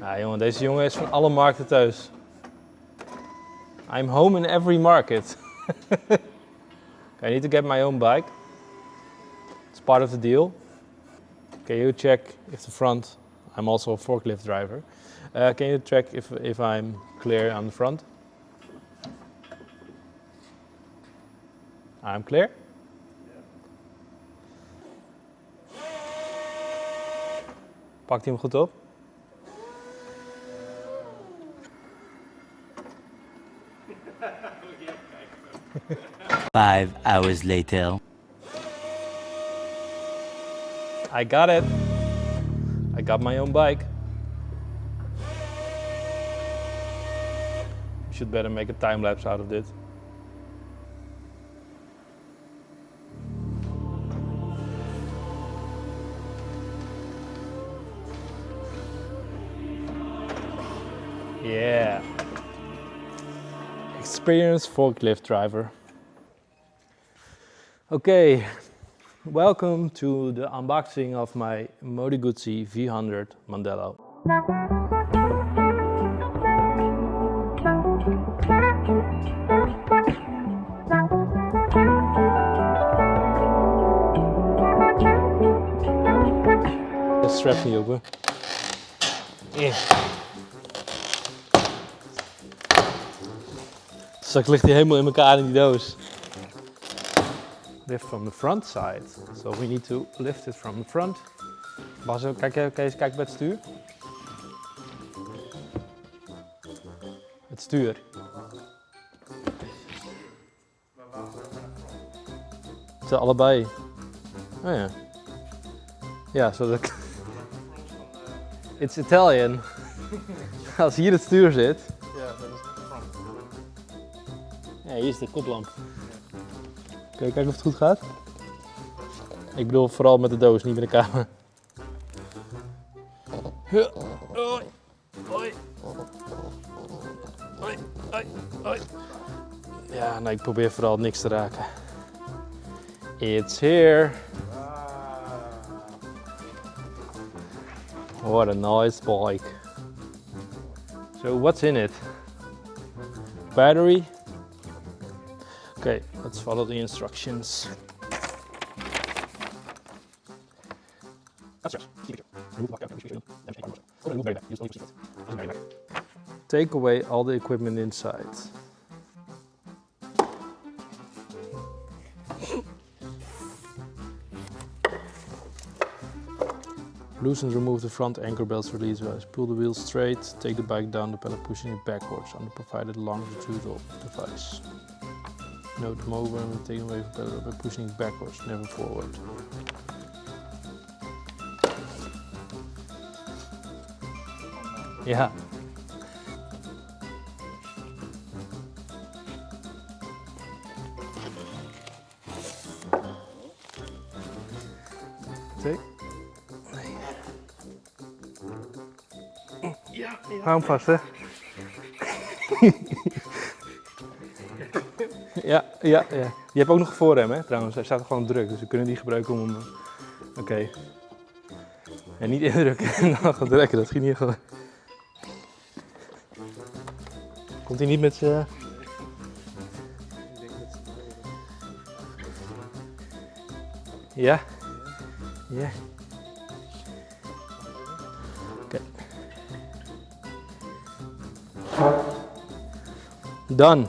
Ja, jongen, deze jongen is van alle markten thuis. I'm home in every market. I need to get my own bike. It's part of the deal. Can you check if the front? I'm also a forklift driver. Can you check if I'm clear on the front? I'm clear. Pakt hij hem goed op? Five hours later. I got it. I got my own bike. Should better make a time lapse out of this. Yeah. Experienced forklift driver. Okay, welcome to the unboxing of my Moto Guzzi V100 Mandello. De strap niet open. Straks ligt hij helemaal in elkaar in die doos. Lift from the front side. So we need to lift it from the front. Bas, kan je eens kijken bij het stuur? Het stuur. Het zijn allebei. Oh ja. Ja, zodat. It's Italian. Als hier het stuur zit. Ja, dat is de front. Ja, hier is de koplamp. Kun je kijken of het goed gaat? Ik bedoel vooral met de doos, niet met de camera. Ja, nou, ik probeer vooral niks te raken. It's here. What a nice bike. So what's in it? Battery. Okay, let's follow the instructions. Take away all the equipment inside. Loosen and remove the front anchor belts release wise. Pull the wheel straight, take the bike down the pedal, pushing it backwards on the provided longitudinal device. Note the mover and take away from pedal by pushing it backwards, never forward. Ja. Twee. Nee. Ja, hou hem vast, hè. Ja. Je hebt ook nog een voorrem, hè, trouwens. Hij staat gewoon druk, dus we kunnen die gebruiken om hem... Oké. En niet indrukken en dan gaan trekken, dat ging niet gewoon. Komt hij niet met z'n... Ja? Ja. Oké. Done.